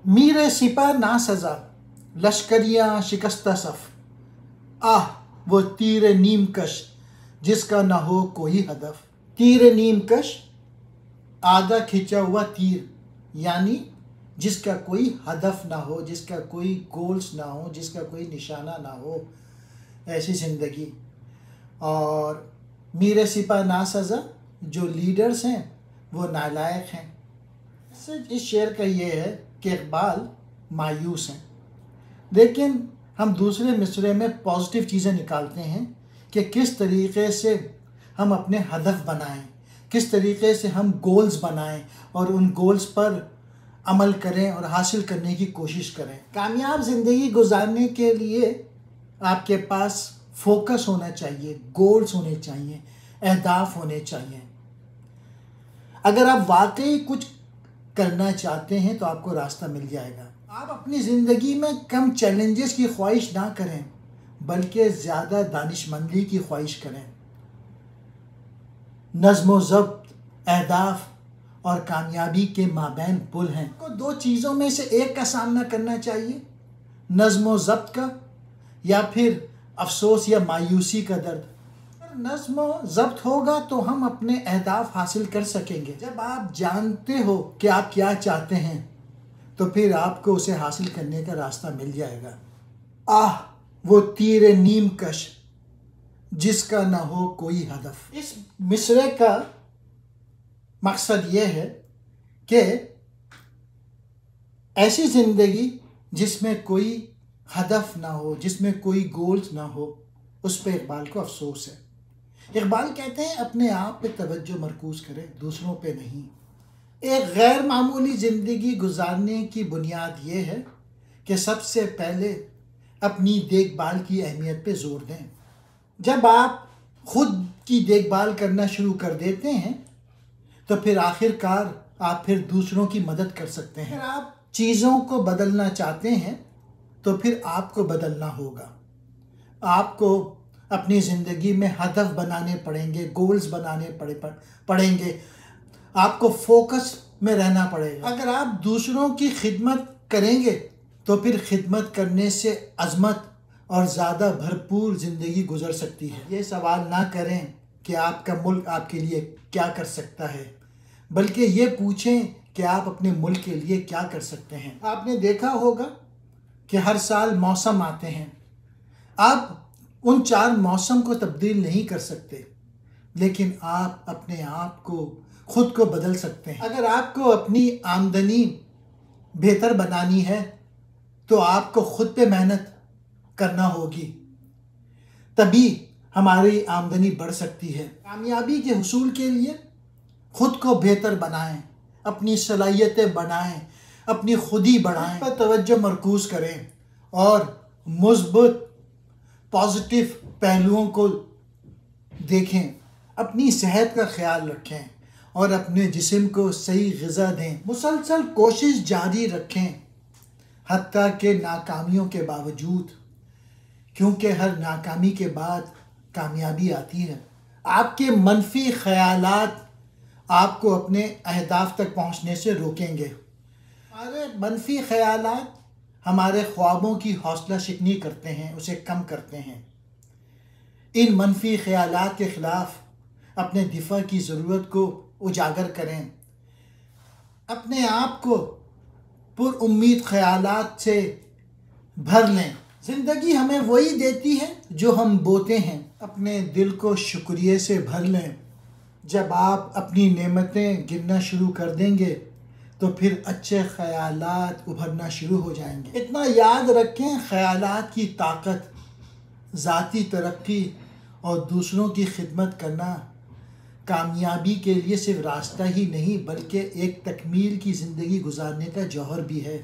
میرے سپاہ نا سزا لشکریاں شکستہ صف، آہ وہ تیر نیم کش جس کا نہ ہو کوئی ہدف۔ تیر نیم کش آدھا کھینچا ہوا تیر، یعنی جس کا کوئی ہدف نہ ہو، جس کا کوئی گولز نہ ہو، جس کا کوئی نشانہ نہ ہو، ایسی زندگی۔ اور میرے سپاہ نا سزا، جو لیڈرز ہیں وہ نالائق ہیں۔ اس شعر کا یہ ہے کہ اقبال مایوس ہیں، لیکن ہم دوسرے مصرعے میں پازیٹیو چیزیں نکالتے ہیں کہ کس طریقے سے ہم اپنے ہدف بنائیں، کس طریقے سے ہم گولز بنائیں اور ان گولز پر عمل کریں اور حاصل کرنے کی کوشش کریں۔ کامیاب زندگی گزارنے کے لیے آپ کے پاس فوکس ہونا چاہیے، گولز ہونے چاہیے، اہداف ہونے چاہیے۔ اگر آپ واقعی کچھ کرنا چاہتے ہیں تو آپ کو راستہ مل جائے گا۔ آپ اپنی زندگی میں کم چیلنجز کی خواہش نہ کریں، بلکہ زیادہ دانش مندی کی خواہش کریں۔ نظم و ضبط اہداف اور کامیابی کے مابین پل ہیں۔ کو دو چیزوں میں سے ایک کا سامنا کرنا چاہیے، نظم و ضبط کا یا پھر افسوس یا مایوسی کا درد۔ اگر نظم و ضبط ہوگا تو ہم اپنے اہداف حاصل کر سکیں گے۔ جب آپ جانتے ہو کہ آپ کیا چاہتے ہیں تو پھر آپ کو اسے حاصل کرنے کا راستہ مل جائے گا۔ آہ وہ تیر نیم کش جس کا نہ ہو کوئی ہدف۔ اس مصرعے کا مقصد یہ ہے کہ ایسی زندگی جس میں کوئی ہدف نہ ہو، جس میں کوئی گولز نہ ہو، اس پہ اقبال کو افسوس ہے۔ اقبال کہتے ہیں اپنے آپ پہ توجہ مرکوز کرے، دوسروں پہ نہیں۔ ایک غیر معمولی زندگی گزارنے کی بنیاد یہ ہے کہ سب سے پہلے اپنی دیکھ بھال کی اہمیت پہ زور دیں۔ جب آپ خود کی دیکھ بھال کرنا شروع کر دیتے ہیں تو پھر آخر کار آپ پھر دوسروں کی مدد کر سکتے ہیں۔ اگر آپ چیزوں کو بدلنا چاہتے ہیں تو پھر آپ کو بدلنا ہوگا۔ آپ کو اپنی زندگی میں ہدف بنانے پڑیں گے، گولز بنانے پڑیں گے، آپ کو فوکس میں رہنا پڑے گا۔ اگر آپ دوسروں کی خدمت کریں گے تو پھر خدمت کرنے سے عظمت اور زیادہ بھرپور زندگی گزر سکتی ہے۔ یہ سوال نہ کریں کہ آپ کا ملک آپ کے لیے کیا کر سکتا ہے، بلکہ یہ پوچھیں کہ آپ اپنے ملک کے لیے کیا کر سکتے ہیں۔ آپ نے دیکھا ہوگا کہ ہر سال موسم آتے ہیں، آپ ان 4 موسم کو تبدیل نہیں کر سکتے، لیکن آپ اپنے آپ کو خود کو بدل سکتے ہیں۔ اگر آپ کو اپنی آمدنی بہتر بنانی ہے تو آپ کو خود پہ محنت کرنا ہوگی، تبھی ہماری آمدنی بڑھ سکتی ہے۔ کامیابی کے حصول کے لیے خود کو بہتر بنائیں، اپنی صلاحیتیں بڑھائیں، اپنی خودی بڑھائیں، پر توجہ مرکوز کریں اور مثبت پازیٹیو پہلوؤں کو دیکھیں، اپنی صحت کا خیال رکھیں اور اپنے جسم کو صحیح غذا دیں۔ مسلسل کوشش جاری رکھیں حتیٰ کہ ناکامیوں کے باوجود، کیونکہ ہر ناکامی کے بعد کامیابی آتی ہے۔ آپ کے منفی خیالات آپ کو اپنے اہداف تک پہنچنے سے روکیں گے۔ ہمارے منفی خیالات ہمارے خوابوں کی حوصلہ شکنی کرتے ہیں، اسے کم کرتے ہیں۔ ان منفی خیالات کے خلاف اپنے دفاع کی ضرورت کو اجاگر کریں، اپنے آپ کو پر امید خیالات سے بھر لیں۔ زندگی ہمیں وہی دیتی ہے جو ہم بوتے ہیں۔ اپنے دل کو شکریہ سے بھر لیں۔ جب آپ اپنی نعمتیں گننا شروع کر دیں گے تو پھر اچھے خیالات ابھرنا شروع ہو جائیں گے۔ اتنا یاد رکھیں، خیالات کی طاقت، ذاتی ترقی اور دوسروں کی خدمت کرنا کامیابی کے لیے صرف راستہ ہی نہیں بلکہ ایک تکمیل کی زندگی گزارنے کا جوہر بھی ہے۔